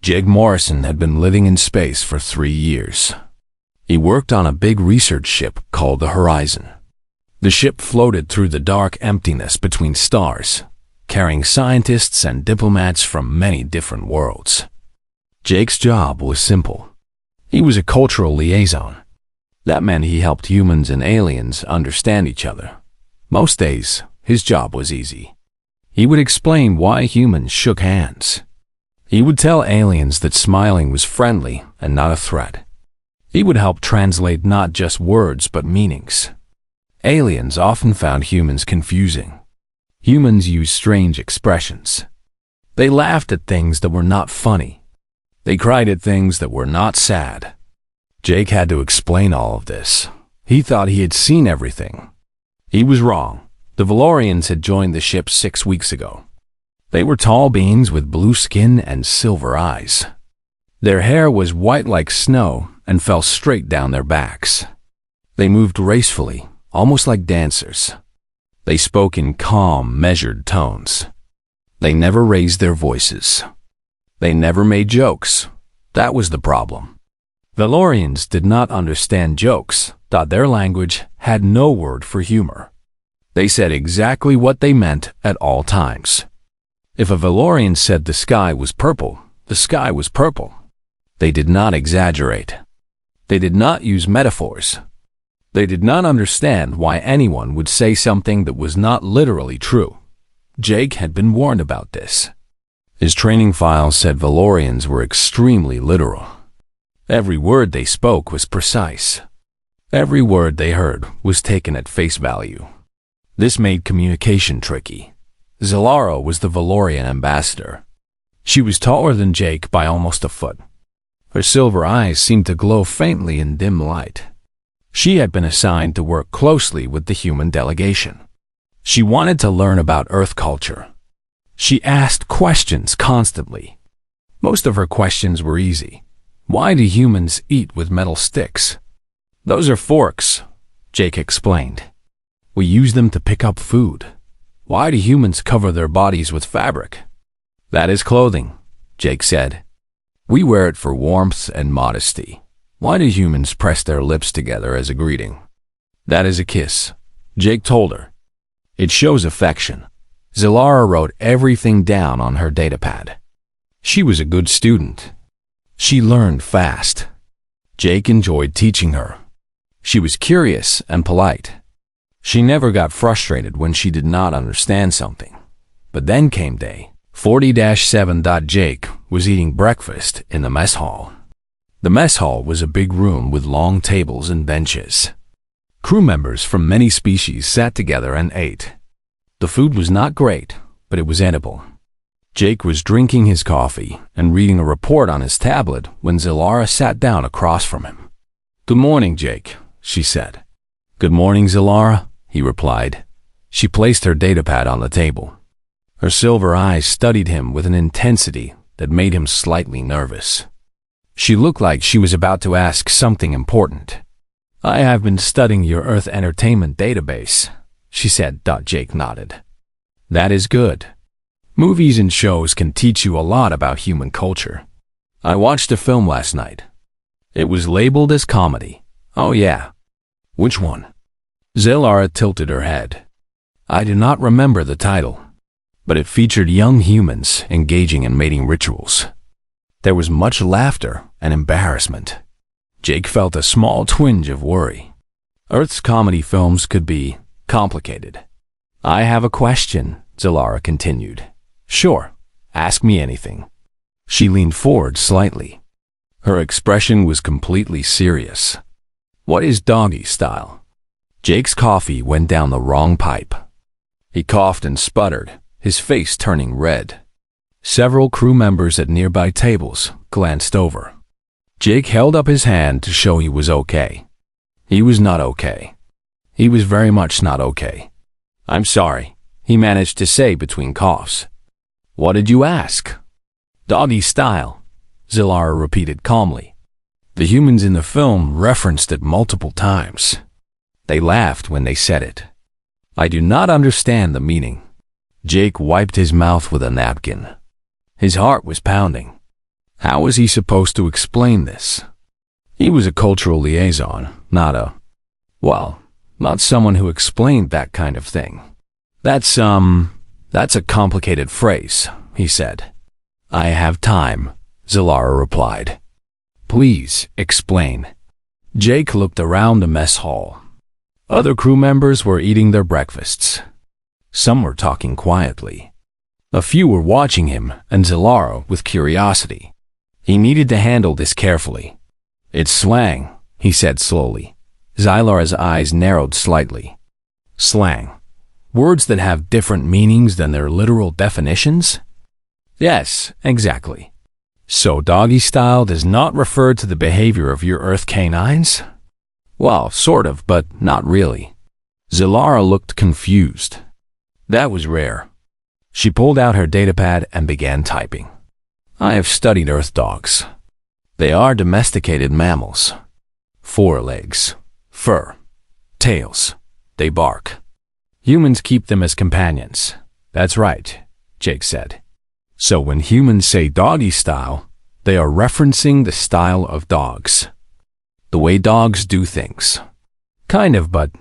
Jake Morrison had been living in space for 3 years. He worked on a big research ship called the Horizon. The ship floated through the dark emptiness between stars, carrying scientists and diplomats from many different worlds. Jake's job was simple. He was a cultural liaison. That meant he helped humans and aliens understand each other. Most days, his job was easy. He would explain why humans shook hands. He would tell aliens that smiling was friendly and not a threat. He would help translate not just words but meanings. Aliens often found humans confusing. Humans used strange expressions. They laughed at things that were not funny. They cried at things that were not sad. Jake had to explain all of this. He thought he had seen everything. He was wrong. The Valorians had joined the ship 6 weeks ago. They were tall beings with blue skin and silver eyes. Their hair was white like snow and fell straight down their backs. They moved gracefully, almost like dancers. They spoke in calm, measured tones. They never raised their voices. They never made jokes. That was the problem. Valorians did not understand jokes, thought their language had no word for humor. They said exactly what they meant at all times. If a Valorian said the sky was purple, the sky was purple. They did not exaggerate. They did not use metaphors. They did not understand why anyone would say something that was not literally true. Jake had been warned about this. His training files said Valorians were extremely literal. Every word they spoke was precise. Every word they heard was taken at face value. This made communication tricky. Zilara was the Valorian ambassador. She was taller than Jake by almost a foot. Her silver eyes seemed to glow faintly in dim light. She had been assigned to work closely with the human delegation. She wanted to learn about Earth culture. She asked questions constantly. Most of her questions were easy. Why do humans eat with metal sticks? Those are forks, Jake explained. We use them to pick up food. Why do humans cover their bodies with fabric? That is clothing, Jake said. We wear it for warmth and modesty. Why do humans press their lips together as a greeting? That is a kiss, Jake told her. It shows affection. Zilara wrote everything down on her datapad. She was a good student. She learned fast. Jake enjoyed teaching her. She was curious and polite. She never got frustrated when she did not understand something. But then came day 40-7. Jake was eating breakfast in the mess hall. The mess hall was a big room with long tables and benches. Crew members from many species sat together and ate. The food was not great, but it was edible. Jake was drinking his coffee and reading a report on his tablet when Zilara sat down across from him. "Good morning, Jake," she said. "Good morning, Zilara," he replied. She placed her datapad on the table. Her silver eyes studied him with an intensity that made him slightly nervous. She looked like she was about to ask something important. "I have been studying your Earth entertainment database," she said. Jake nodded. "That is good. Movies and shows can teach you a lot about human culture. I watched a film last night. It was labeled as comedy." "Oh yeah. Which one?" Zilara tilted her head. "I do not remember the title, but it featured young humans engaging in mating rituals. There was much laughter and embarrassment." Jake felt a small twinge of worry. Earth's comedy films could be complicated. "I have a question," Zilara continued. "Sure, ask me anything." She leaned forward slightly. Her expression was completely serious. "What is Doggy style?" Jake's coffee went down the wrong pipe. He coughed and sputtered, his face turning red. Several crew members at nearby tables glanced over. Jake held up his hand to show he was okay. He was not okay. He was very much not okay. "I'm sorry," he managed to say between coughs. "What did you ask?" "Doggy style," Zilara repeated calmly. The humans in the film referenced it multiple times. They laughed when they said it. "I do not understand the meaning." Jake wiped his mouth with a napkin. His heart was pounding. How was he supposed to explain this? He was a cultural liaison, not someone who explained that kind of thing. That's a complicated phrase, he said. I have time, Zalara replied. Please explain. Jake looked around the mess hall. Other crew members were eating their breakfasts. Some were talking quietly. A few were watching him and Zalara with curiosity. He needed to handle this carefully. It's slang, he said slowly. Zylara's eyes narrowed slightly. Slang. Words that have different meanings than their literal definitions? Yes, exactly. So doggy style does not refer to the behavior of your Earth canines? Well, sort of, but not really. Zalara looked confused. That was rare. She pulled out her datapad and began typing. I have studied Earth dogs. They are domesticated mammals. 4 legs, fur, tails. They bark. Humans keep them as companions. That's right, Jake said. So when humans say doggy style, they are referencing the style of dogs. The way dogs do things. Kind of, but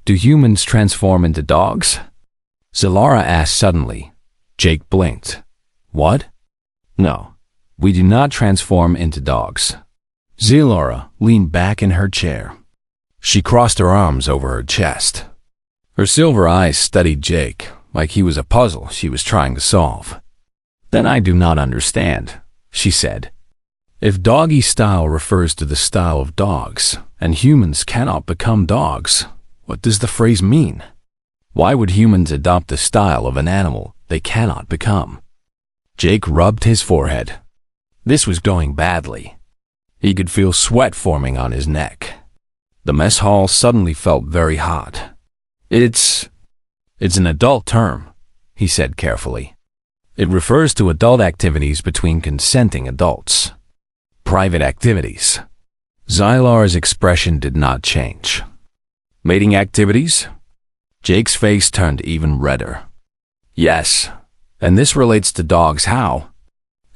do humans transform into dogs? Zalara asked suddenly. Jake blinked. What? No, we do not transform into dogs. Zalara leaned back in her chair. She crossed her arms over her chest. Her silver eyes studied Jake like he was a puzzle she was trying to solve. Then I do not understand, she said. If doggy style refers to the style of dogs, and humans cannot become dogs, what does the phrase mean? Why would humans adopt the style of an animal they cannot become? Jake rubbed his forehead. This was going badly. He could feel sweat forming on his neck. The mess hall suddenly felt very hot. It's an adult term, he said carefully. It refers to adult activities between consenting adults. Private activities. Zylara's expression did not change. Mating activities? Jake's face turned even redder. Yes, and this relates to dogs how?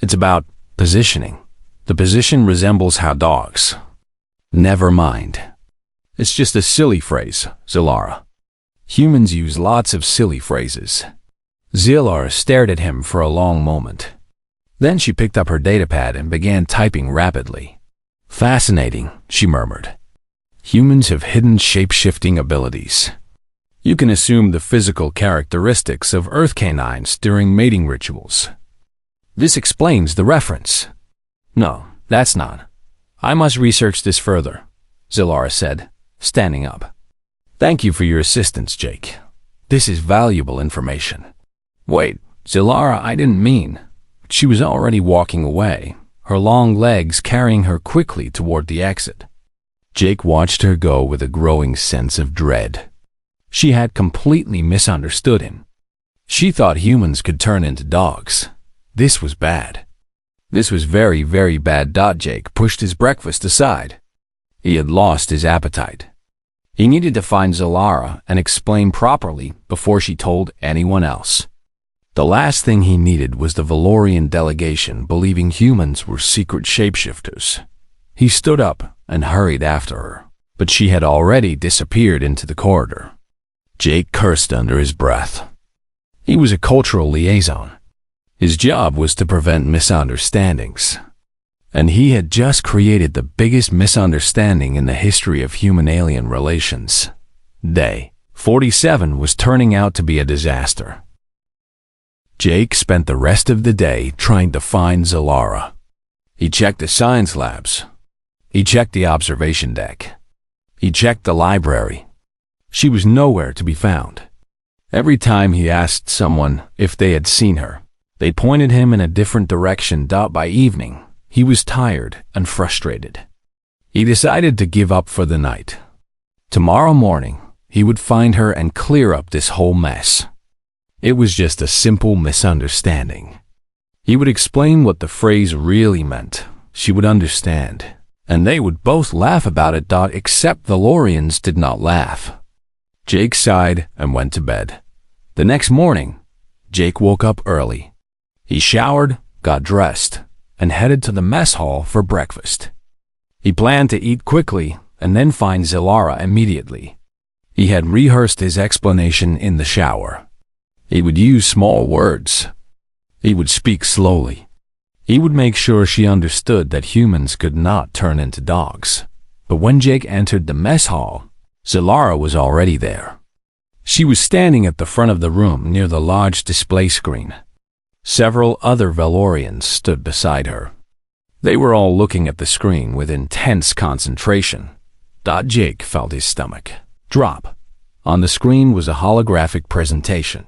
It's about positioning. The position resembles how dogs. Never mind. It's just a silly phrase, Zalara. Humans use lots of silly phrases. Zalara stared at him for a long moment. Then she picked up her datapad and began typing rapidly. Fascinating, she murmured. Humans have hidden shape-shifting abilities. You can assume the physical characteristics of Earth canines during mating rituals. This explains the reference. No, that's not. I must research this further, Zalara said, standing up. Thank you for your assistance, Jake. This is valuable information. Wait, Zalara, I didn't mean. She was already walking away, her long legs carrying her quickly toward the exit. Jake watched her go with a growing sense of dread. She had completely misunderstood him. She thought humans could turn into dogs. This was bad. This was very, very bad. Jake pushed his breakfast aside. He had lost his appetite. He needed to find Zalara and explain properly before she told anyone else. The last thing he needed was the Valorian delegation believing humans were secret shapeshifters. He stood up and hurried after her, but she had already disappeared into the corridor. Jake cursed under his breath. He was a cultural liaison. His job was to prevent misunderstandings. And he had just created the biggest misunderstanding in the history of human-alien relations. Day 47 was turning out to be a disaster. Jake spent the rest of the day trying to find Zalara. He checked the science labs. He checked the observation deck. He checked the library. She was nowhere to be found. Every time he asked someone if they had seen her, they pointed him in a different direction. By evening, he was tired and frustrated. He decided to give up for the night. Tomorrow morning, he would find her and clear up this whole mess. It was just a simple misunderstanding. He would explain what the phrase really meant. She would understand, and they would both laugh about it. Except the Valorians did not laugh. Jake sighed and went to bed. The next morning, Jake woke up early. He showered, got dressed, and headed to the mess hall for breakfast. He planned to eat quickly and then find Zilara immediately. He had rehearsed his explanation in the shower. He would use small words. He would speak slowly. He would make sure she understood that humans could not turn into dogs. But when Jake entered the mess hall, Zilara was already there. She was standing at the front of the room near the large display screen. Several other Valorians stood beside her. They were all looking at the screen with intense concentration. Jake felt his stomach drop. On the screen was a holographic presentation.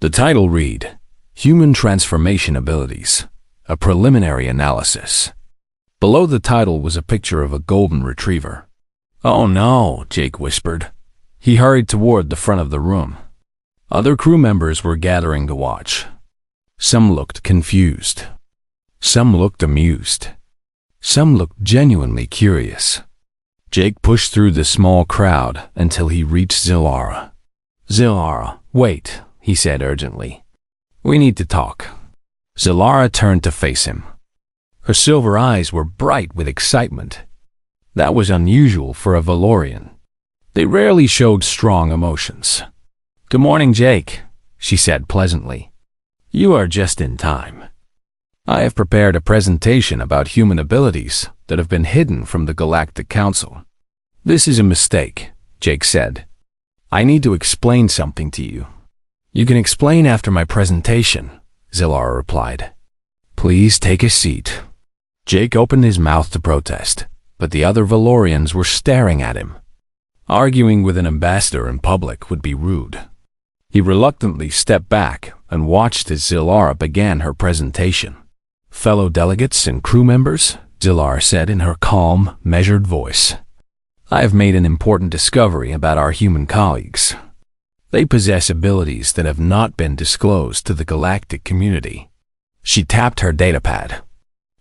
The title read, Human Transformation Abilities, a Preliminary Analysis. Below the title was a picture of a golden retriever. "Oh no," Jake whispered. He hurried toward the front of the room. Other crew members were gathering to watch. Some looked confused. Some looked amused. Some looked genuinely curious. Jake pushed through the small crowd until he reached Zilara. "Zilara, wait," he said urgently. "We need to talk." Zilara turned to face him. Her silver eyes were bright with excitement. That was unusual for a Valorian. They rarely showed strong emotions. "Good morning, Jake," she said pleasantly. "You are just in time. I have prepared a presentation about human abilities that have been hidden from the Galactic Council." "This is a mistake," Jake said. "I need to explain something to you." "You can explain after my presentation," Zilara replied. "Please take a seat." Jake opened his mouth to protest, but the other Valorians were staring at him. Arguing with an ambassador in public would be rude. He reluctantly stepped back and watched as Zilara began her presentation. "Fellow delegates and crew members," Zilara said in her calm, measured voice, "I have made an important discovery about our human colleagues. They possess abilities that have not been disclosed to the galactic community." She tapped her datapad.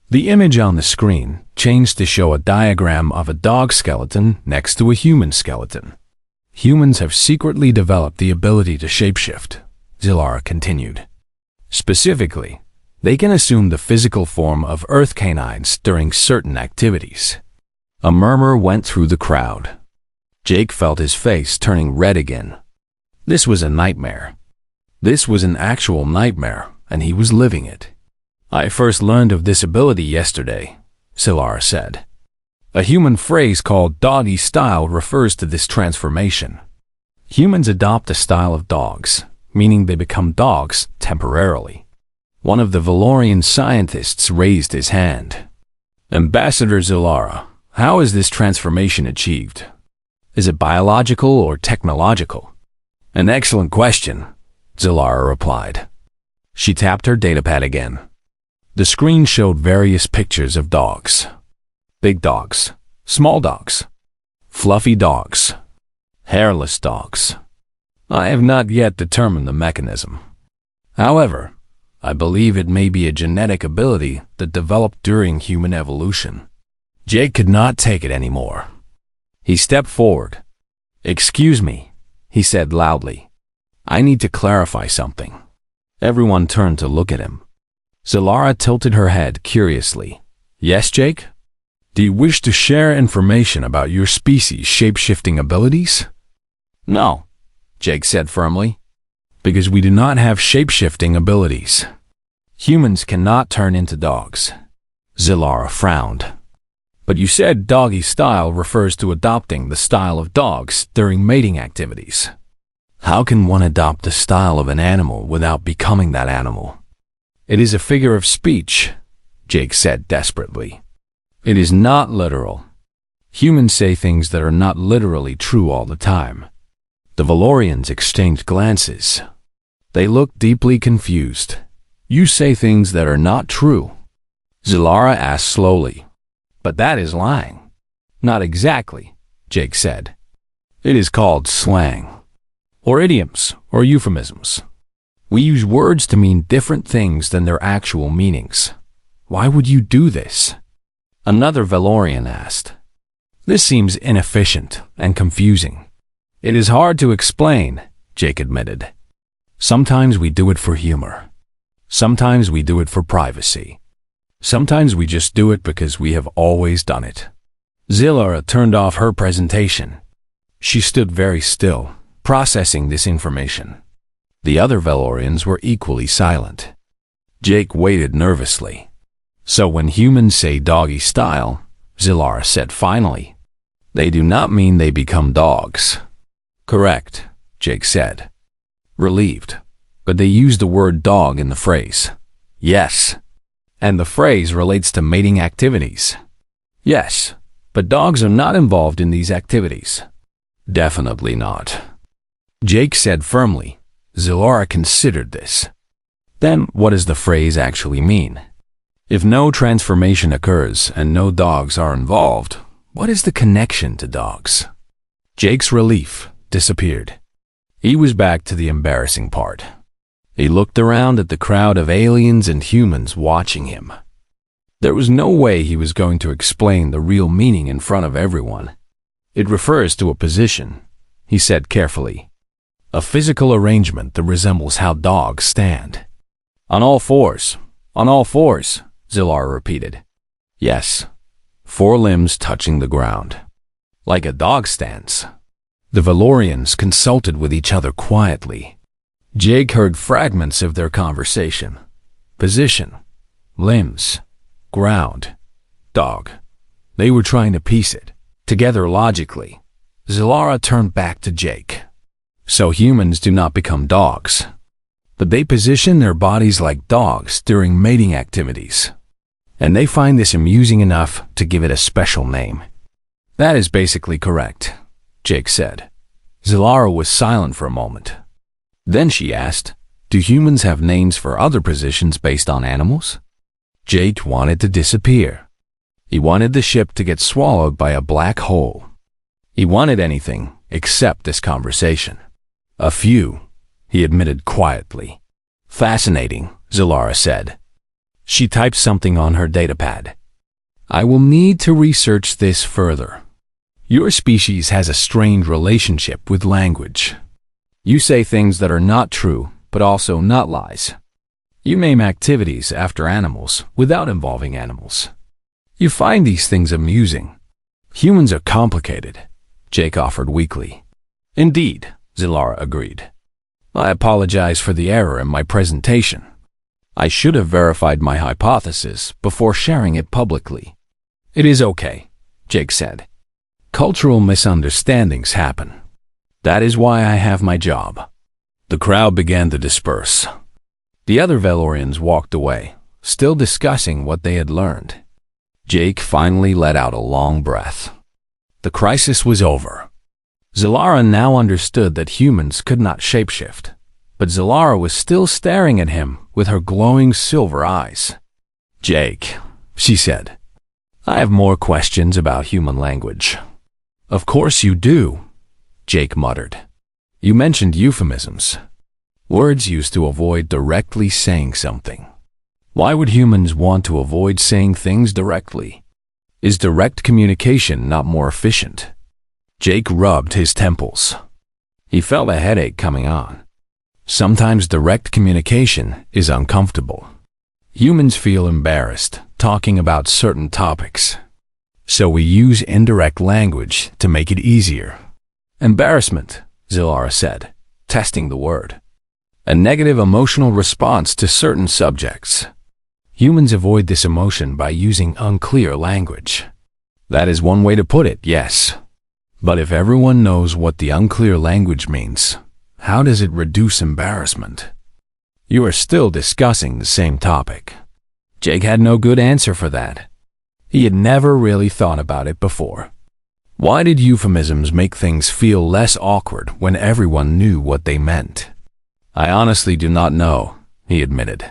The image on the screen changed to show a diagram of a dog skeleton next to a human skeleton. "Humans have secretly developed the ability to shapeshift," Zilara continued. "Specifically, they can assume the physical form of Earth canines during certain activities." A murmur went through the crowd. Jake felt his face turning red again. This was a nightmare. This was an actual nightmare, and he was living it. "I first learned of this ability yesterday," Zilara said. "A human phrase called Doggy style refers to this transformation. Humans adopt a style of dogs, meaning they become dogs temporarily." One of the Valorian scientists raised his hand. "Ambassador Zilara, how is this transformation achieved? Is it biological or technological?" "An excellent question," Zilara replied. She tapped her datapad again. The screen showed various pictures of dogs. Big dogs, small dogs, fluffy dogs, hairless dogs. I have not yet determined the mechanism. However, I believe it may be a genetic ability that developed during human evolution. Jake could not take it anymore. He stepped forward. "Excuse me," he said loudly. "I need to clarify something." Everyone turned to look at him. Zilara tilted her head curiously. "Yes, Jake? Do you wish to share information about your species' shape-shifting abilities?" "No," Jake said firmly. "Because we do not have shape-shifting abilities. Humans cannot turn into dogs." Zilara frowned. "But you said Doggy style refers to adopting the style of dogs during mating activities. How can one adopt the style of an animal without becoming that animal?" "It is a figure of speech," Jake said desperately. "It is not literal. Humans say things that are not literally true all the time." The Valorians exchanged glances. They looked deeply confused. "You say things that are not true?" Zilara asked slowly. "But that is lying." "Not exactly," Jake said. "It is called slang, or idioms, or euphemisms. We use words to mean different things than their actual meanings. Why would you do this?" Another Valorian asked. "This seems inefficient and confusing." "It is hard to explain," Jake admitted. "Sometimes we do it for humor. Sometimes we do it for privacy. Sometimes we just do it because we have always done it. Zilara turned off her presentation. She stood very still, processing this information. The other Valorians were equally silent. Jake waited nervously. So when humans say doggy style, Zilara said finally, they do not mean they become dogs. Correct, Jake said. Relieved. But they use the word dog in the phrase. Yes. And the phrase relates to mating activities. Yes, but dogs are not involved in these activities. Definitely not. Jake said firmly. Zilara considered this. Then what does the phrase actually mean? If no transformation occurs and no dogs are involved, what is the connection to dogs? Jake's relief disappeared. He was back to the embarrassing part. He looked around at the crowd of aliens and humans watching him. There was no way he was going to explain the real meaning in front of everyone. It refers to a position, he said carefully. A physical arrangement that resembles how dogs stand. On all fours, Zilara repeated. Yes, 4 limbs touching the ground. Like a dog stands. The Valorians consulted with each other quietly. Jake heard fragments of their conversation. Position, limbs, ground, dog. They were trying to piece it together logically. Zilara turned back to Jake. So humans do not become dogs, but they position their bodies like dogs during mating activities. And they find this amusing enough to give it a special name. That is basically correct, Jake said. Zilara was silent for a moment. Then she asked, do humans have names for other positions based on animals? Jake wanted to disappear. He wanted the ship to get swallowed by a black hole. He wanted anything except this conversation. A few, he admitted quietly. Fascinating, Zilara said. She typed something on her datapad. I will need to research this further. Your species has a strange relationship with language. You say things that are not true, but also not lies. You name activities after animals without involving animals. You find these things amusing. Humans are complicated, Jake offered weakly. Indeed, Zilara agreed. I apologize for the error in my presentation. I should have verified my hypothesis before sharing it publicly. It is okay, Jake said. Cultural misunderstandings happen. That is why I have my job. The crowd began to disperse. The other Valorians walked away, still discussing what they had learned. Jake finally let out a long breath. The crisis was over. Zilara now understood that humans could not shapeshift, but Zilara was still staring at him with her glowing silver eyes. Jake, she said, I have more questions about human language. Of course you do, Jake muttered. You mentioned euphemisms. Words used to avoid directly saying something. Why would humans want to avoid saying things directly? Is direct communication not more efficient? Jake rubbed his temples. He felt a headache coming on. Sometimes direct communication is uncomfortable. Humans feel embarrassed talking about certain topics. So we use indirect language to make it easier. Embarrassment, Zilara said, testing the word. A negative emotional response to certain subjects. Humans avoid this emotion by using unclear language. That is one way to put it, yes. But if everyone knows what the unclear language means, how does it reduce embarrassment? You are still discussing the same topic. Jake had no good answer for that. He had never really thought about it before. Why did euphemisms make things feel less awkward when everyone knew what they meant? I honestly do not know, he admitted.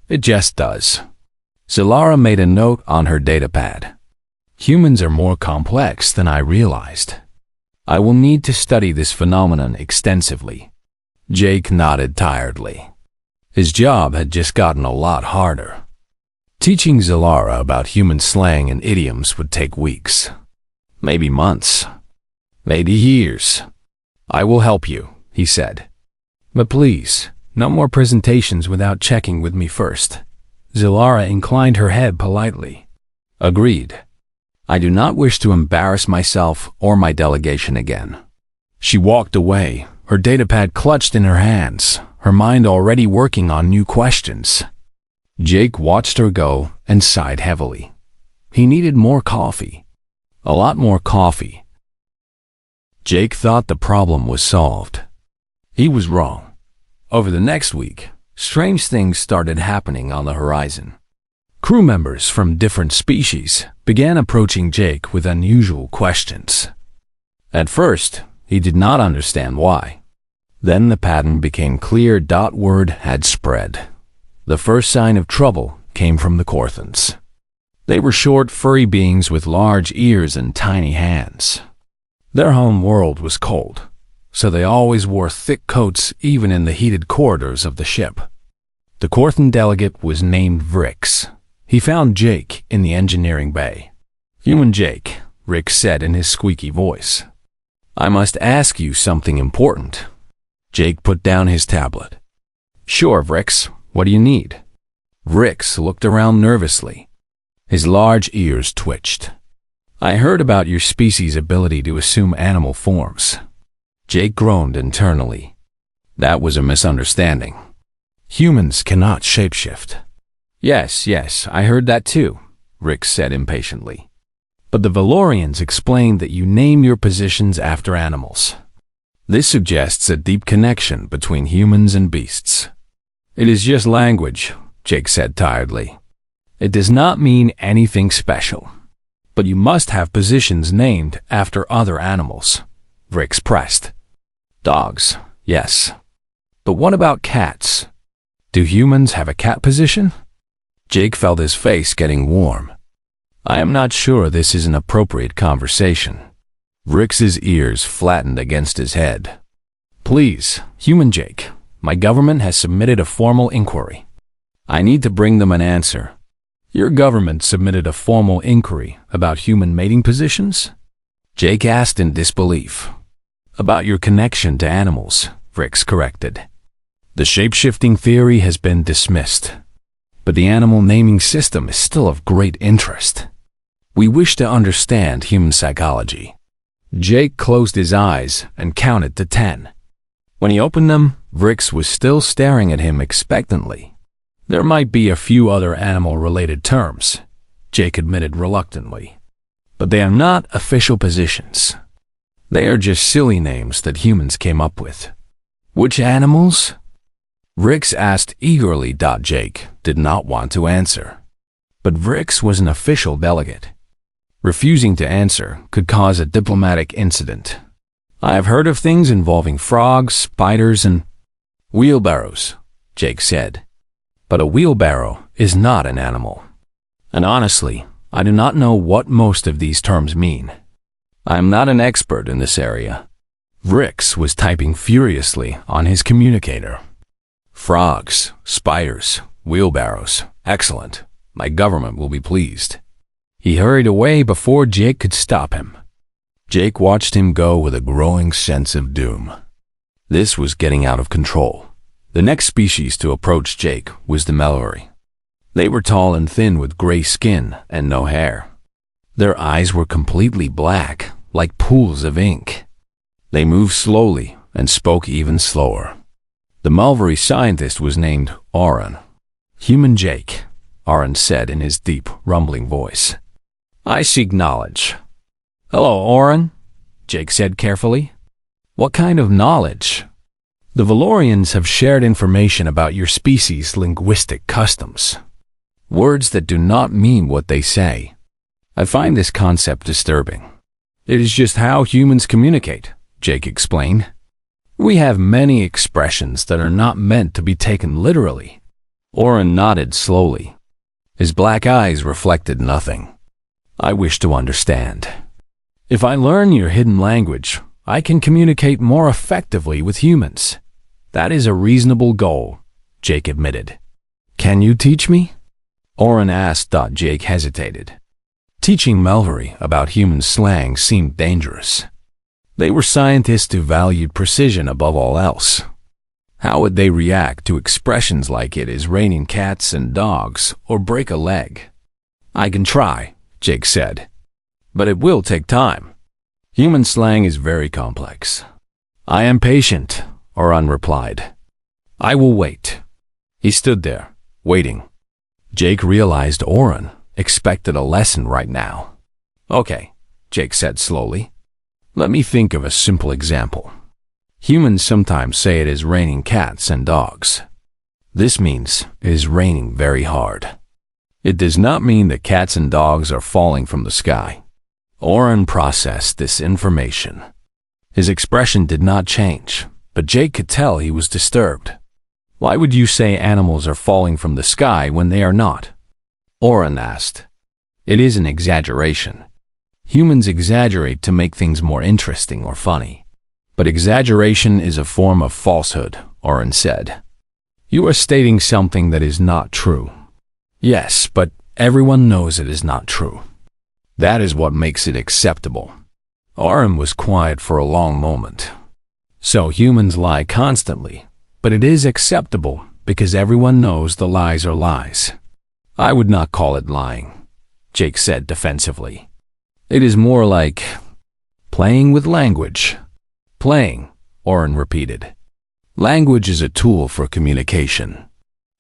It just does. Zilara made a note on her datapad. Humans are more complex than I realized. I will need to study this phenomenon extensively. Jake nodded tiredly. His job had just gotten a lot harder. Teaching Zilara about human slang and idioms would take weeks. Maybe months. Maybe years. I will help you, he said. But please, no more presentations without checking with me first. Zilara inclined her head politely. Agreed. I do not wish to embarrass myself or my delegation again. She walked away, her datapad clutched in her hands, her mind already working on new questions. Jake watched her go and sighed heavily. He needed more coffee. A lot more coffee. Jake thought the problem was solved. He was wrong. Over the next week, strange things started happening on the horizon. Crew members from different species began approaching Jake with unusual questions. At first, he did not understand why. Then the pattern became clear. Word had spread. The first sign of trouble came from the Corthans. They were short, furry beings with large ears and tiny hands. Their home world was cold, so they always wore thick coats even in the heated corridors of the ship. The Corthan delegate was named Vrix. He found Jake in the engineering bay. "Human Jake," Rick said in his squeaky voice. "I must ask you something important." Jake put down his tablet. "Sure, Vrix. What do you need?" Vrix looked around nervously. His large ears twitched. "I heard about your species' ability to assume animal forms." Jake groaned internally. That was a misunderstanding. Humans cannot shapeshift. Yes, I heard that too," Rick said impatiently. "But the Valorians explained that you name your positions after animals. This suggests a deep connection between humans and beasts." "It is just language," Jake said tiredly. "It does not mean anything special. But you must have positions named after other animals," Rick pressed. "Dogs, yes. But what about cats? Do humans have a cat position?" Jake felt his face getting warm. "I am not sure this is an appropriate conversation." Rick's ears flattened against his head. "Please, Human Jake, my government has submitted a formal inquiry. I need to bring them an answer." "Your government submitted a formal inquiry about human mating positions?" Jake asked in disbelief. "About your connection to animals," Rick corrected. "The shapeshifting theory has been dismissed, but the animal naming system is still of great interest. We wish to understand human psychology." Jake closed his eyes and counted to 10. When he opened them, Vrix was still staring at him expectantly. "There might be a few other animal-related terms," Jake admitted reluctantly, "but they are not official positions. They are just silly names that humans came up with." "Which animals?" Vrix asked eagerly. Jake did not want to answer. But Vrix was an official delegate. Refusing to answer could cause a diplomatic incident. "I have heard of things involving frogs, spiders, and wheelbarrows," Jake said. "But a wheelbarrow is not an animal. And honestly, I do not know what most of these terms mean. I am not an expert in this area." Vrix was typing furiously on his communicator. "Frogs, spiders, wheelbarrows. Excellent. My government will be pleased." He hurried away before Jake could stop him. Jake watched him go with a growing sense of doom. This was getting out of control. The next species to approach Jake was the Melori. They were tall and thin with gray skin and no hair. Their eyes were completely black, like pools of ink. They moved slowly and spoke even slower. The Melori scientist was named Auron. "Human Jake," Auron said in his deep, rumbling voice. "I seek knowledge." "Hello, Auron," Jake said carefully. "What kind of knowledge?" "The Valorians have shared information about your species' linguistic customs. Words that do not mean what they say. I find this concept disturbing." "It is just how humans communicate," Jake explained. "We have many expressions that are not meant to be taken literally." Auron nodded slowly. His black eyes reflected nothing. "I wish to understand. If I learn your hidden language, I can communicate more effectively with humans." "That is a reasonable goal," Jake admitted. "Can you teach me?" Auron asked. Jake hesitated. Teaching Melori about human slang seemed dangerous. They were scientists who valued precision above all else. How would they react to expressions like it is raining cats and dogs or break a leg? I can try, Jake said. But it will take time. Human slang is very complex. I am patient, Oran replied. I will wait. He stood there, waiting. Jake realized Oran expected a lesson right now. Okay, Jake said slowly. Let me think of a simple example. Humans sometimes say it is raining cats and dogs. This means it is raining very hard. It does not mean that cats and dogs are falling from the sky. Oran processed this information. His expression did not change, but Jake could tell he was disturbed. Why would you say animals are falling from the sky when they are not? Oran asked. It is an exaggeration. Humans exaggerate to make things more interesting or funny. But exaggeration is a form of falsehood, Oran said. You are stating something that is not true. Yes, but everyone knows it is not true. That is what makes it acceptable. Oran was quiet for a long moment. So humans lie constantly, but it is acceptable because everyone knows the lies are lies. I would not call it lying, Jake said defensively. It is more like playing with language. Playing, Oran repeated. Language is a tool for communication.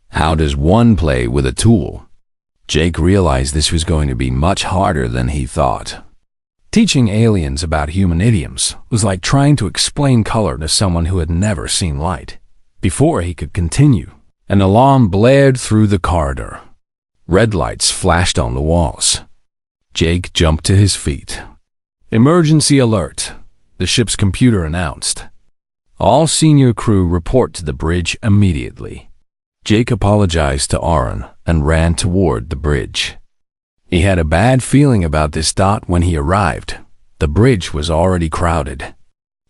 How does one play with a tool? Jake realized this was going to be much harder than he thought. Teaching aliens about human idioms was like trying to explain color to someone who had never seen light. Before he could continue, an alarm blared through the corridor. Red lights flashed on the walls. Jake jumped to his feet. Emergency alert, the ship's computer announced. All senior crew report to the bridge immediately. Jake apologized to Oran and ran toward the bridge. He had a bad feeling about this dot when he arrived. The bridge was already crowded.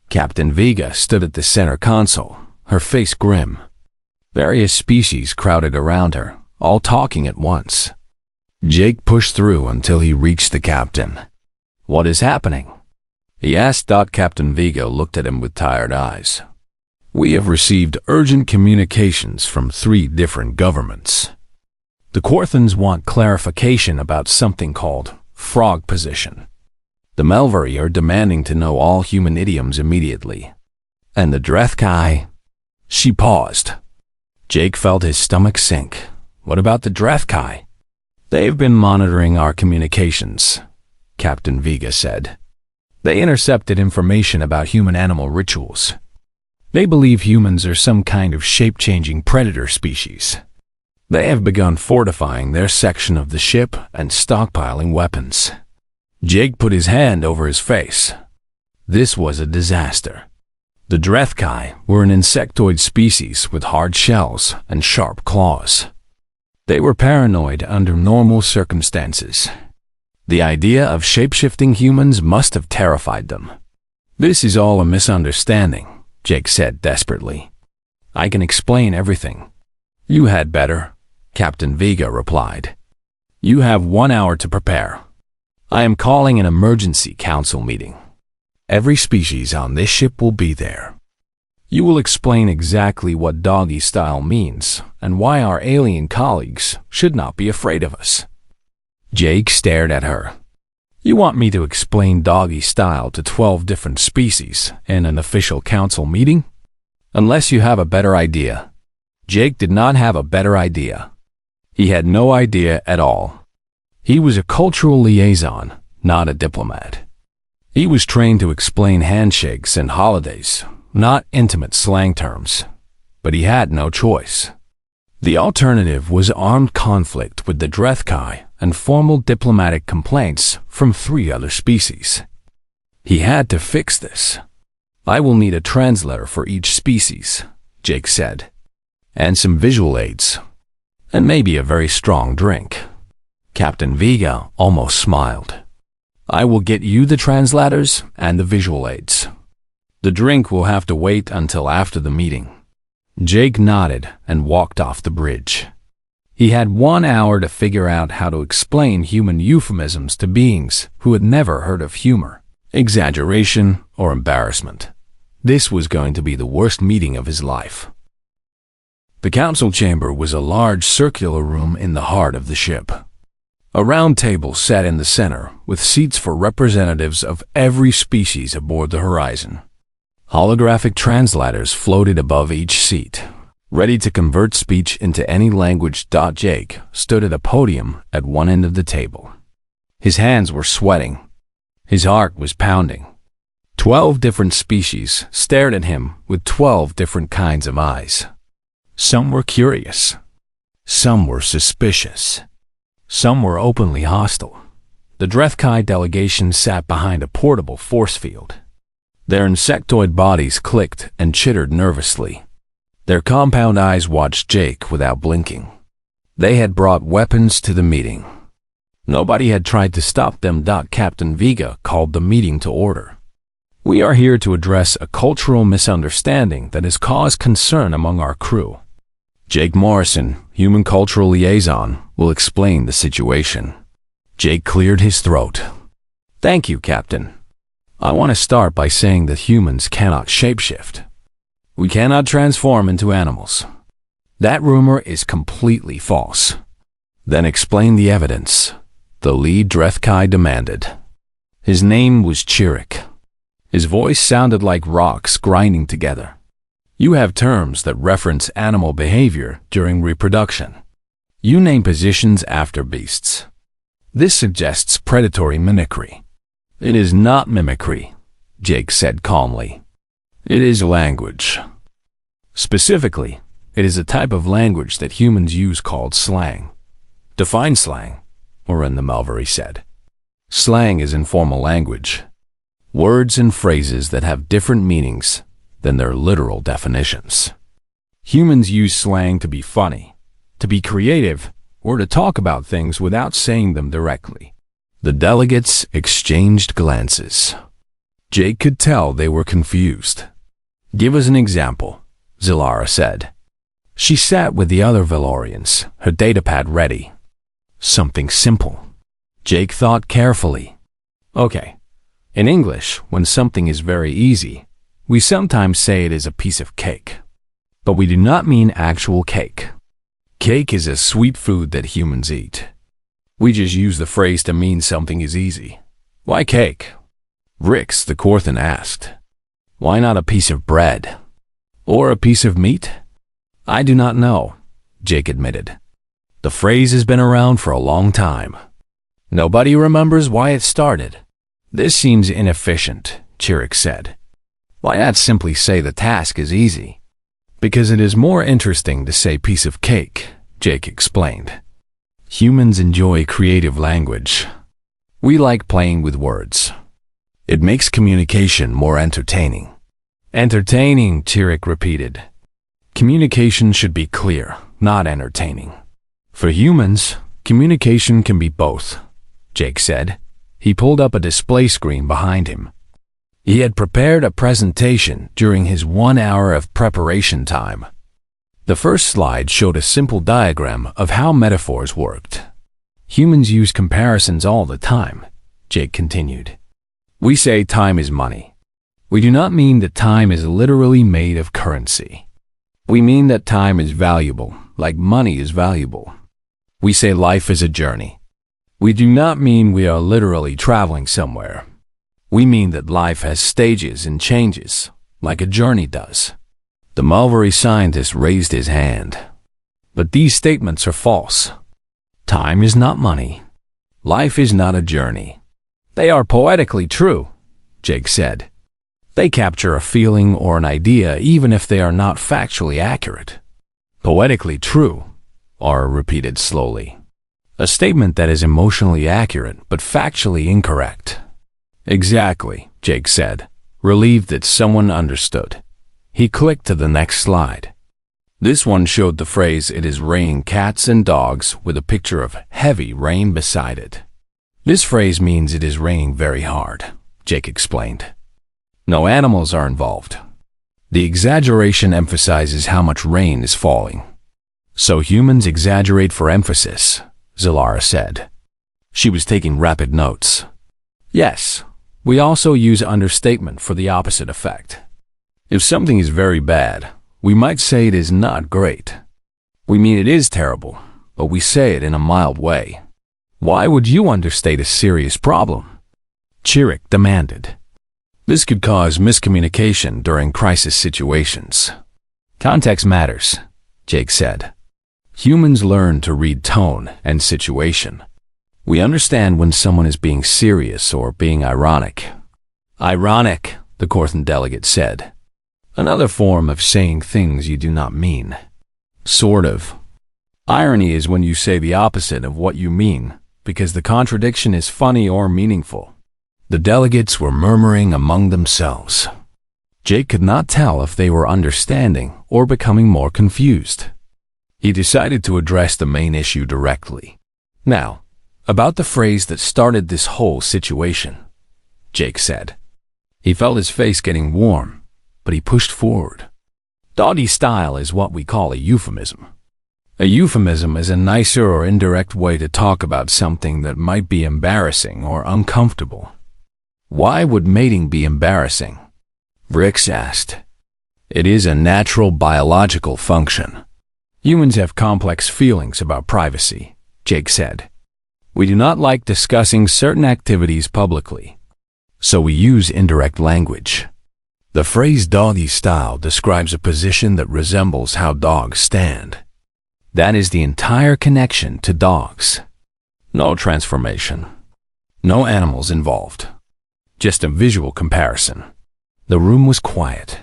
Captain Vega stood at the center console, her face grim. Various species crowded around her, all talking at once. Jake pushed through until he reached the captain. What is happening? He asked. Captain Vega looked at him with tired eyes. We have received urgent communications from 3 different governments. The Korthans want clarification about something called frog position. The Melvari are demanding to know all human idioms immediately. And the Drethkai? She paused. Jake felt his stomach sink. What about the Drethkai? They've been monitoring our communications, Captain Vega said. They intercepted information about human-animal rituals. They believe humans are some kind of shape-changing predator species. They have begun fortifying their section of the ship and stockpiling weapons. Jake put his hand over his face. This was a disaster. The Drethkai were an insectoid species with hard shells and sharp claws. They were paranoid under normal circumstances. The idea of shape-shifting humans must have terrified them. This is all a misunderstanding, Jake said desperately. I can explain everything. You had better, Captain Vega replied. You have 1 hour to prepare. I am calling an emergency council meeting. Every species on this ship will be there. You will explain exactly what Doggy style means and why our alien colleagues should not be afraid of us. Jake stared at her. You want me to explain Doggy style to 12 different species in an official council meeting? Unless you have a better idea. Jake did not have a better idea. He had no idea at all. He was a cultural liaison, not a diplomat. He was trained to explain handshakes and holidays, not intimate slang terms. But he had no choice. The alternative was armed conflict with the Drethkai and formal diplomatic complaints from 3 other species. He had to fix this. I will need a translator for each species, Jake said, and some visual aids, and maybe a very strong drink. Captain Vega almost smiled. I will get you the translators and the visual aids. The drink will have to wait until after the meeting. Jake nodded and walked off the bridge. He had 1 hour to figure out how to explain human euphemisms to beings who had never heard of humor, exaggeration, or embarrassment. This was going to be the worst meeting of his life. The council chamber was a large circular room in the heart of the ship. A round table sat in the center, with seats for representatives of every species aboard the Horizon. Holographic translators floated above each seat, ready to convert speech into any language. Jake stood at a podium at one end of the table. His hands were sweating. His heart was pounding. 12 different species stared at him with 12 different kinds of eyes. Some were curious. Some were suspicious. Some were openly hostile. The Drethkai delegation sat behind a portable force field. Their insectoid bodies clicked and chittered nervously. Their compound eyes watched Jake without blinking. They had brought weapons to the meeting. Nobody had tried to stop them. Captain Vega called the meeting to order. We are here to address a cultural misunderstanding that has caused concern among our crew. Jake Morrison, Human Cultural Liaison, will explain the situation. Jake cleared his throat. Thank you, Captain. I want to start by saying that humans cannot shapeshift. We cannot transform into animals. That rumor is completely false. Then explain the evidence, the lead Drethkai demanded. His name was Chirik. His voice sounded like rocks grinding together. You have terms that reference animal behavior during reproduction. You name positions after beasts. This suggests predatory mimicry. It is not mimicry, Jake said calmly. It is language. Specifically, it is a type of language that humans use called slang. Define slang, Oren the Malvery said. Slang is informal language. Words and phrases that have different meanings than their literal definitions. Humans use slang to be funny, to be creative, or to talk about things without saying them directly. The delegates exchanged glances. Jake could tell they were confused. Give us an example, Zilara said. She sat with the other Valorians, her datapad ready. Something simple. Jake thought carefully. Okay. In English, when something is very easy, we sometimes say it is a piece of cake. But we do not mean actual cake. Cake is a sweet food that humans eat. We just use the phrase to mean something is easy. Why cake? Rix the Corthan asked. Why not a piece of bread? Or a piece of meat? I do not know, Jake admitted. The phrase has been around for a long time. Nobody remembers why it started. This seems inefficient, Chirik said. Why not simply say the task is easy? Because it is more interesting to say piece of cake, Jake explained. Humans enjoy creative language. We like playing with words. It makes communication more entertaining. Entertaining, Chirik repeated. Communication should be clear, not entertaining. For humans, communication can be both, Jake said. He pulled up a display screen behind him. He had prepared a presentation during his 1 hour of preparation time. The first slide showed a simple diagram of how metaphors worked. Humans use comparisons all the time, Jake continued. We say time is money. We do not mean that time is literally made of currency. We mean that time is valuable, like money is valuable. We say life is a journey. We do not mean we are literally traveling somewhere. We mean that life has stages and changes, like a journey does. The Mulberry scientist raised his hand. But these statements are false. Time is not money. Life is not a journey. They are poetically true, Jake said. They capture a feeling or an idea even if they are not factually accurate. Poetically true, Ara repeated slowly. A statement that is emotionally accurate but factually incorrect. Exactly, Jake said, relieved that someone understood. He clicked to the next slide. This one showed the phrase "it is raining cats and dogs" with a picture of heavy rain beside it. This phrase means it is raining very hard, Jake explained. No animals are involved. The exaggeration emphasizes how much rain is falling. So humans exaggerate for emphasis, Zilara said. She was taking rapid notes. Yes, we also use understatement for the opposite effect. If something is very bad, we might say it is not great. We mean it is terrible, but we say it in a mild way. Why would you understate a serious problem? Chirrut demanded. This could cause miscommunication during crisis situations. Context matters, Jake said. Humans learn to read tone and situation. We understand when someone is being serious or being ironic. Ironic, the Corthan delegate said. Another form of saying things you do not mean. Sort of. Irony is when you say the opposite of what you mean, because the contradiction is funny or meaningful. The delegates were murmuring among themselves. Jake could not tell if they were understanding or becoming more confused. He decided to address the main issue directly. Now, about the phrase that started this whole situation, Jake said. He felt his face getting warm, but he pushed forward. Doggy style is what we call a euphemism. A euphemism is a nicer or indirect way to talk about something that might be embarrassing or uncomfortable. Why would mating be embarrassing? Rix asked. It is a natural biological function. Humans have complex feelings about privacy, Jake said. We do not like discussing certain activities publicly, so we use indirect language. The phrase doggy style describes a position that resembles how dogs stand. That is the entire connection to dogs. No transformation. No animals involved. Just a visual comparison. The room was quiet.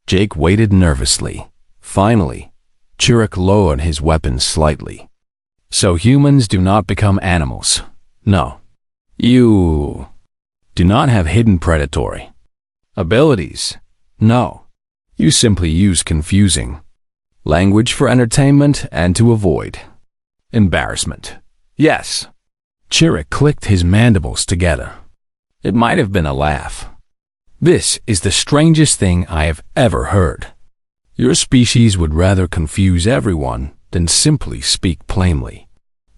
Jake waited nervously. Finally, Chirrut lowered his weapon slightly. So humans do not become animals. No. You do not have hidden predatory abilities. No. You simply use confusing language for entertainment and to avoid embarrassment. Yes. Chirrut clicked his mandibles together. It might have been a laugh. This is the strangest thing I have ever heard. Your species would rather confuse everyone than simply speak plainly.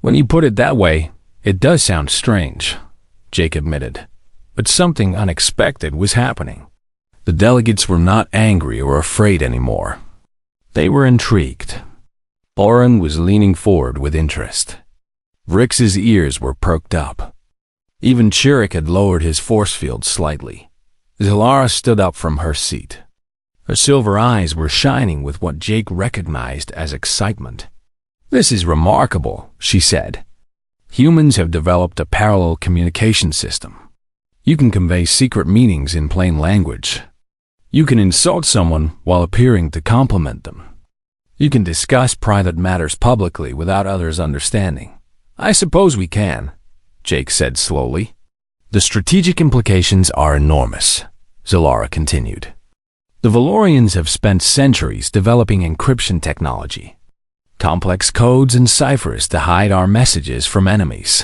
When you put it that way, it does sound strange, Jake admitted. But something unexpected was happening. The delegates were not angry or afraid anymore. They were intrigued. Oren was leaning forward with interest. Rix's ears were perked up. Even Chirrut had lowered his force field slightly. Zilara stood up from her seat. Her silver eyes were shining with what Jake recognized as excitement. This is remarkable, she said. Humans have developed a parallel communication system. You can convey secret meanings in plain language. You can insult someone while appearing to compliment them. You can discuss private matters publicly without others understanding. I suppose we can, Jake said slowly. The strategic implications are enormous, Zilara continued. The Valorians have spent centuries developing encryption technology, complex codes and ciphers to hide our messages from enemies.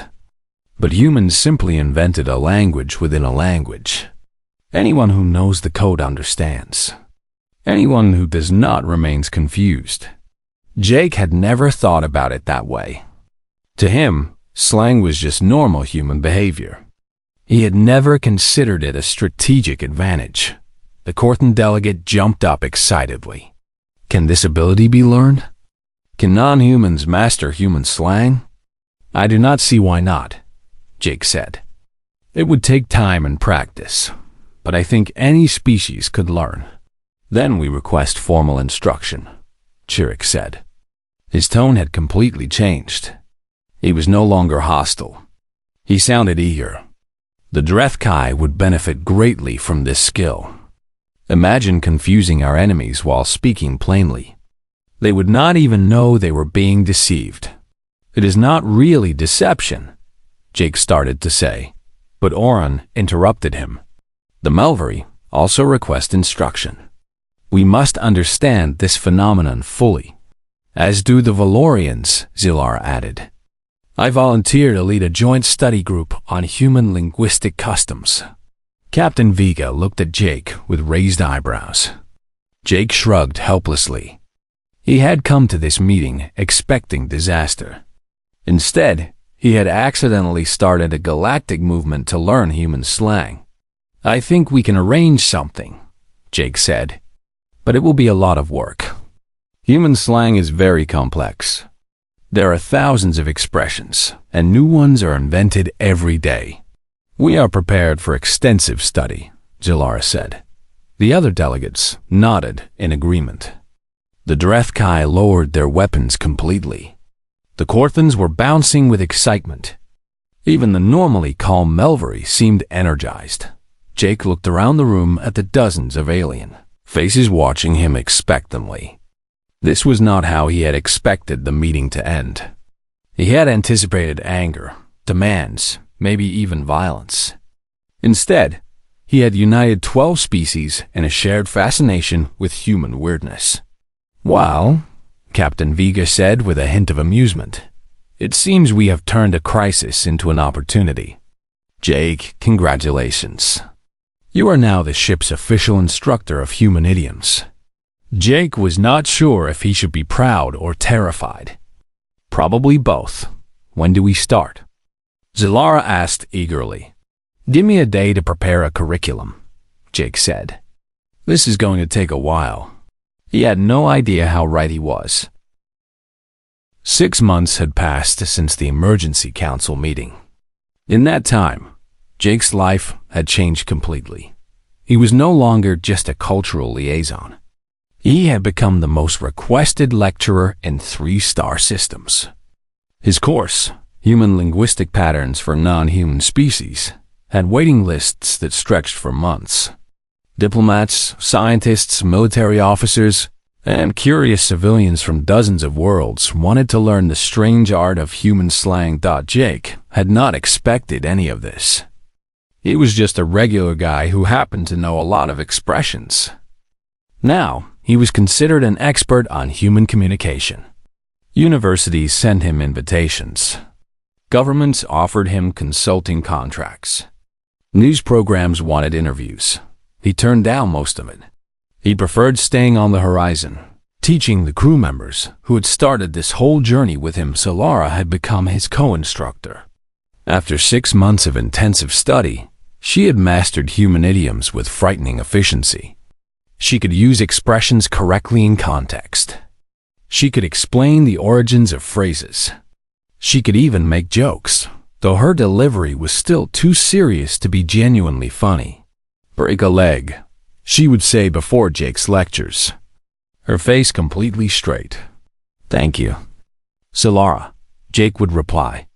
But humans simply invented a language within a language. Anyone who knows the code understands. Anyone who does not remains confused. Jake had never thought about it that way. To him, slang was just normal human behavior. He had never considered it a strategic advantage. The Corthan delegate jumped up excitedly. Can this ability be learned? Can non-humans master human slang? I do not see why not, Jake said. It would take time and practice, but I think any species could learn. Then we request formal instruction, Chirrut said. His tone had completely changed. He was no longer hostile. He sounded eager. The Drethkai would benefit greatly from this skill. Imagine confusing our enemies while speaking plainly. They would not even know they were being deceived. It is not really deception, Jake started to say, but Oren interrupted him. The Melvery also request instruction. We must understand this phenomenon fully, as do the Valorians, Zilara added. I volunteer to lead a joint study group on human linguistic customs. Captain Vega looked at Jake with raised eyebrows. Jake shrugged helplessly. He had come to this meeting expecting disaster. Instead, he had accidentally started a galactic movement to learn human slang. I think we can arrange something, Jake said, but it will be a lot of work. Human slang is very complex. There are thousands of expressions, and new ones are invented every day. We are prepared for extensive study, Zilara said. The other delegates nodded in agreement. The Drethkai lowered their weapons completely. The Korthans were bouncing with excitement. Even the normally calm Melvery seemed energized. Jake looked around the room at the dozens of alien faces watching him expectantly. This was not how he had expected the meeting to end. He had anticipated anger, demands, maybe even violence. Instead, he had united 12 species in a shared fascination with human weirdness. "Well," Captain Vega said with a hint of amusement, "it seems we have turned a crisis into an opportunity. Jake, congratulations. You are now the ship's official instructor of human idioms." Jake was not sure if he should be proud or terrified. "Probably both. When do we start?" Zilara asked eagerly. "Give me a day to prepare a curriculum," Jake said. "This is going to take a while." He had no idea how right he was. 6 months had passed since the emergency council meeting. In that time, Jake's life had changed completely. He was no longer just a cultural liaison. He had become the most requested lecturer in 3-star systems. His course, Human Linguistic Patterns for Non-Human Species, had waiting lists that stretched for months. Diplomats, scientists, military officers, and curious civilians from dozens of worlds wanted to learn the strange art of human slang. Jake had not expected any of this. He was just a regular guy who happened to know a lot of expressions. Now, he was considered an expert on human communication. Universities sent him invitations. Governments offered him consulting contracts. News programs wanted interviews. He turned down most of it. He preferred staying on the horizon, teaching the crew members who had started this whole journey with him. Zilara had become his co-instructor. After 6 months of intensive study, she had mastered human idioms with frightening efficiency. She could use expressions correctly in context. She could explain the origins of phrases. She could even make jokes, though her delivery was still too serious to be genuinely funny. "Break a leg," she would say before Jake's lectures, her face completely straight. "Thank you, Zilara," Jake would reply.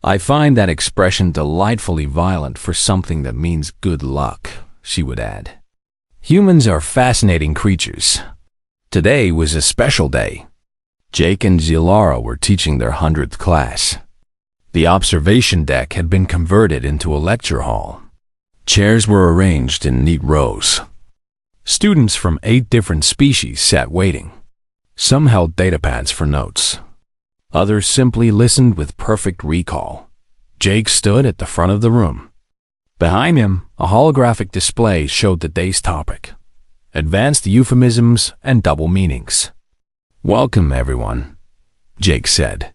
"I find that expression delightfully violent for something that means good luck," she would add. Humans are fascinating creatures. Today was a special day. Jake and Zilara were teaching their 100th class. The observation deck had been converted into a lecture hall. Chairs were arranged in neat rows. Students from 8 different species sat waiting. Some held datapads for notes. Others simply listened with perfect recall. Jake stood at the front of the room. Behind him, a holographic display showed the day's topic: advanced euphemisms and double meanings. "Welcome, everyone," Jake said.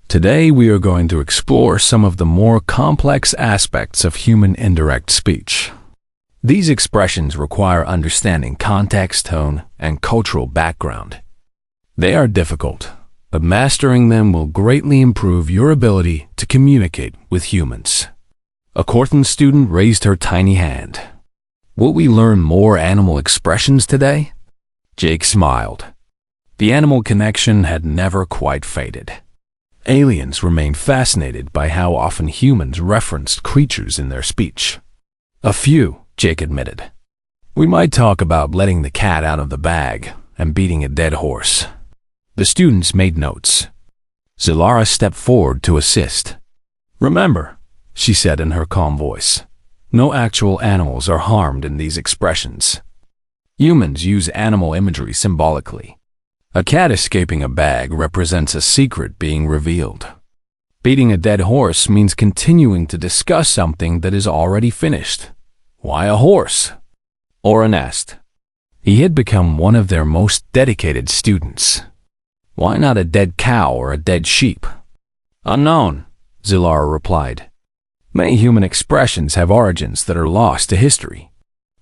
"Today we are going to explore some of the more complex aspects of human indirect speech. These expressions require understanding context, tone, and cultural background. They are difficult, but mastering them will greatly improve your ability to communicate with humans." A Korthan student raised her tiny hand. "Will we learn more animal expressions today?" Jake smiled. The animal connection had never quite faded. Aliens remained fascinated by how often humans referenced creatures in their speech. "A few," Jake admitted. "We might talk about letting the cat out of the bag and beating a dead horse." The students made notes. Zilara stepped forward to assist. "Remember," she said in her calm voice, "no actual animals are harmed in these expressions. Humans use animal imagery symbolically. A cat escaping a bag represents a secret being revealed. Beating a dead horse means continuing to discuss something that is already finished. Why a horse?" Oren asked. He had become one of their most dedicated students. "Why not a dead cow or a dead sheep?" "Unknown," Zilara replied. "Many human expressions have origins that are lost to history.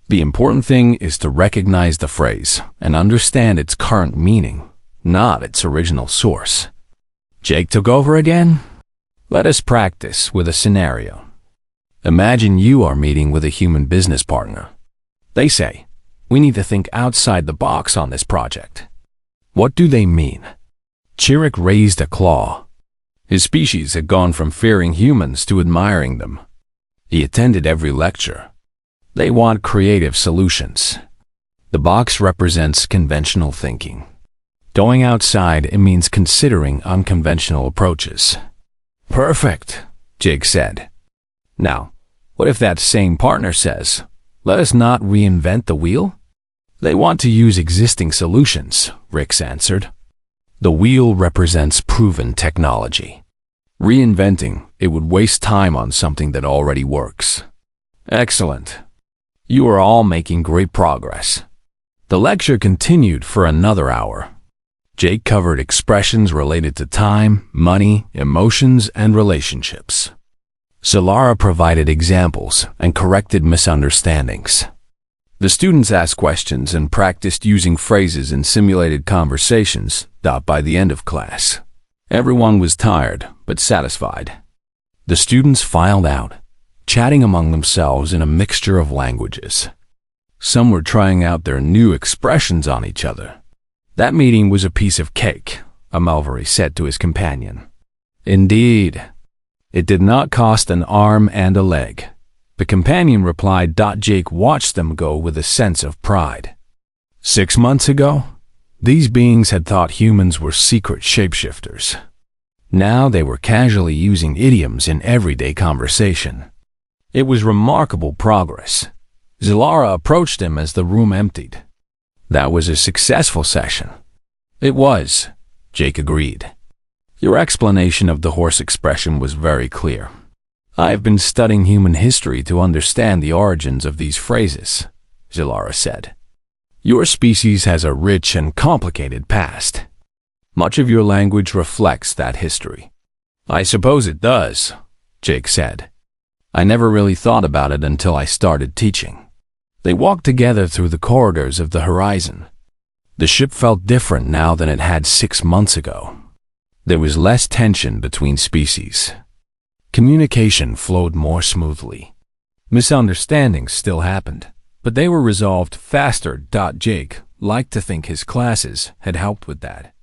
The important thing is to recognize the phrase and understand its current meaning not its original source. Jake took over again? Let us practice with a scenario. Imagine you are meeting with a human business partner. They say, "We need to think outside the box on this project." What do they mean? Chirrut raised a claw. His species had gone from fearing humans to admiring them. He attended every lecture. They want creative solutions. The box represents conventional thinking. Going outside, it means considering unconventional approaches. Perfect, Jake said. Now, what if that same partner says, "Let us not reinvent the wheel"? They want to use existing solutions, Rix answered. The wheel represents proven technology. Reinventing, it would waste time on something that already works. Excellent. You are all making great progress. The lecture continued for another hour. Jake covered expressions related to time, money, emotions, and relationships. Zilara provided examples and corrected misunderstandings. The students asked questions and practiced using phrases in simulated conversations. By the end of class, everyone was tired but satisfied. The students filed out, chatting among themselves in a mixture of languages. Some were trying out their new expressions on each other. That meeting was a piece of cake, Amalvari said to his companion. Indeed. It did not cost an arm and a leg. The companion replied. Jake watched them go with a sense of pride. 6 months ago, these beings had thought humans were secret shapeshifters. Now they were casually using idioms in everyday conversation. It was remarkable progress. Zilara approached him as the room emptied. That was a successful session. It was, Jake agreed. Your explanation of the horse expression was very clear. I have been studying human history to understand the origins of these phrases, Zilara said. Your species has a rich and complicated past. Much of your language reflects that history. I suppose it does, Jake said. I never really thought about it until I started teaching. They walked together through the corridors of the horizon. The ship felt different now than it had 6 months ago. There was less tension between species. Communication flowed more smoothly. Misunderstandings still happened, but they were resolved faster. Jake liked to think his classes had helped with that.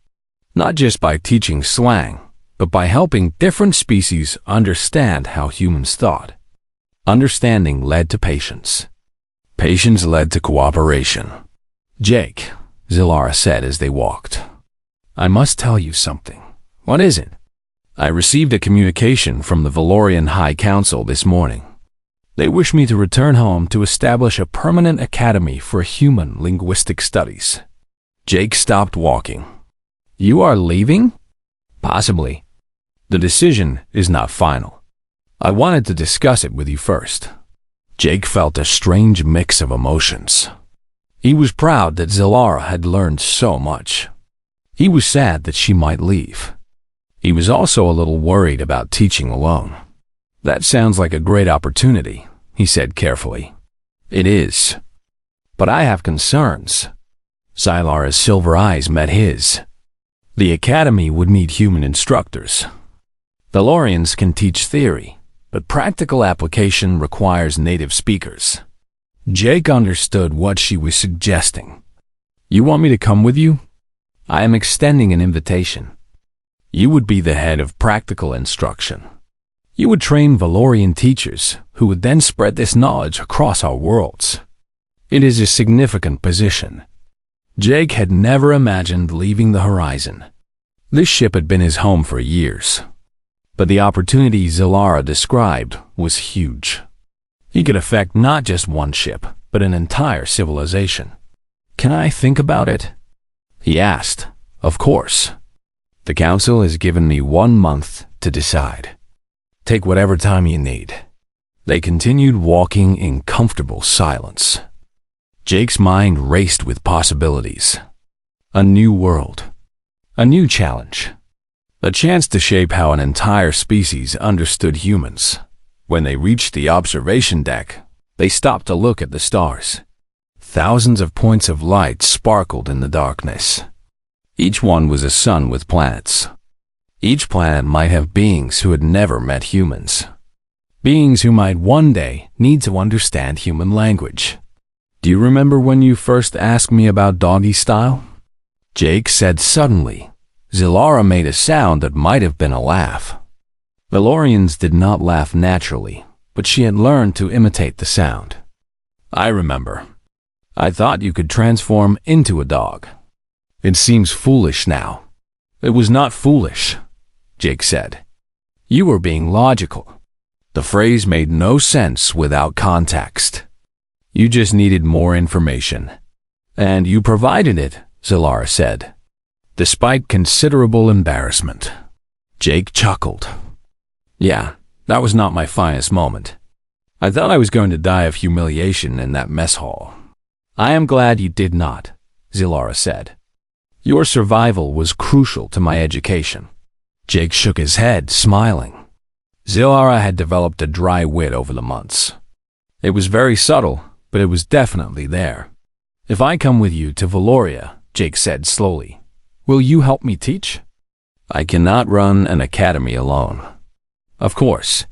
Not just by teaching slang, but by helping different species understand how humans thought. Understanding led to patience. Patience led to cooperation. Jake, Zilara said as they walked. I must tell you something. What is it? I received a communication from the Valorian High Council this morning. They wish me to return home to establish a permanent academy for human linguistic studies. Jake stopped walking. You are leaving? Possibly. The decision is not final. I wanted to discuss it with you first. Jake felt a strange mix of emotions. He was proud that Zilara had learned so much. He was sad that she might leave. He was also a little worried about teaching alone. That sounds like a great opportunity, he said carefully. It is. But I have concerns. Zilara's silver eyes met his. The academy would need human instructors. Valorians can teach theory, but practical application requires native speakers. Jake understood what she was suggesting. You want me to come with you? I am extending an invitation. You would be the head of practical instruction. You would train Valorian teachers who would then spread this knowledge across our worlds. It is a significant position. Jake had never imagined leaving the horizon. This ship had been his home for years. But the opportunity Zilara described was huge. He could affect not just one ship, but an entire civilization. Can I think about it? He asked. Of course. The council has given me 1 month to decide. Take whatever time you need. They continued walking in comfortable silence. Jake's mind raced with possibilities. A new world. A new challenge. A chance to shape how an entire species understood humans. When they reached the observation deck, they stopped to look at the stars. Thousands of points of light sparkled in the darkness. Each one was a sun with planets. Each planet might have beings who had never met humans. Beings who might one day need to understand human language. Do you remember when you first asked me about doggy style? Jake said suddenly. Zilara made a sound that might have been a laugh. Valorians did not laugh naturally, but she had learned to imitate the sound. I remember. I thought you could transform into a dog. It seems foolish now. It was not foolish, Jake said. You were being logical. The phrase made no sense without context. You just needed more information. And you provided it, Zilara said, despite considerable embarrassment. Jake chuckled. Yeah, that was not my finest moment. I thought I was going to die of humiliation in that mess hall. I am glad you did not, Zilara said. Your survival was crucial to my education. Jake shook his head, smiling. Zilara had developed a dry wit over the months. It was very subtle, but it was definitely there. If I come with you to Valoria, Jake said slowly, will you help me teach? I cannot run an academy alone. Of course.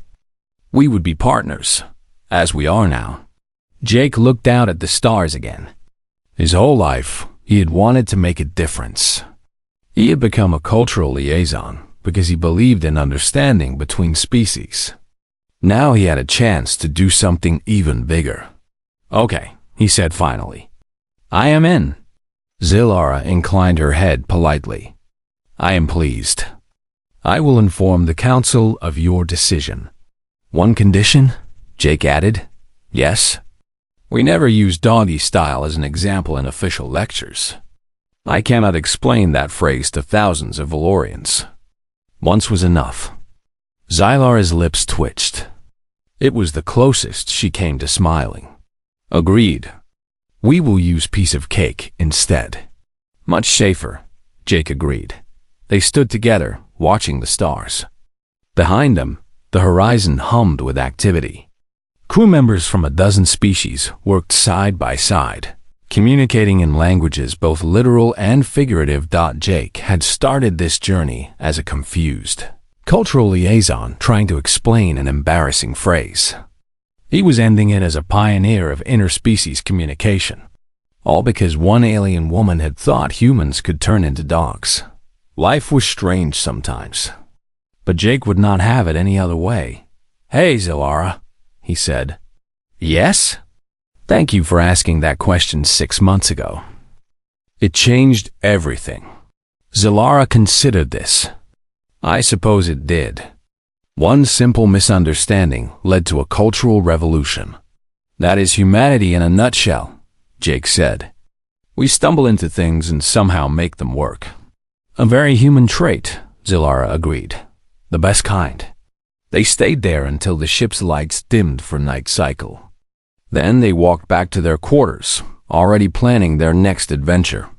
We would be partners, as we are now. Jake looked out at the stars again. His whole life, he had wanted to make a difference. He had become a cultural liaison because he believed in understanding between species. Now he had a chance to do something even bigger. Okay, he said finally. I am in. Zilara inclined her head politely. I am pleased. I will inform the council of your decision. One condition? Jake added. Yes. We never use doggy style as an example in official lectures. I cannot explain that phrase to thousands of Valorians. Once was enough. Zylara's lips twitched. It was the closest she came to smiling. Agreed. We will use piece of cake instead. Much safer, Jake agreed. They stood together, watching the stars. Behind them, the horizon hummed with activity. Crew members from a dozen species worked side by side, communicating in languages both literal and figurative. Jake had started this journey as a confused cultural liaison trying to explain an embarrassing phrase. He was ending it as a pioneer of interspecies communication, all because one alien woman had thought humans could turn into dogs. Life was strange sometimes, but Jake would not have it any other way. Hey, Zilara, he said. Yes? Thank you for asking that question 6 months ago. It changed everything. Zilara considered this. I suppose it did. One simple misunderstanding led to a cultural revolution. That is humanity in a nutshell, Jake said. We stumble into things and somehow make them work. A very human trait, Zilara agreed. The best kind. They stayed there until the ship's lights dimmed for night cycle. Then they walked back to their quarters, already planning their next adventure.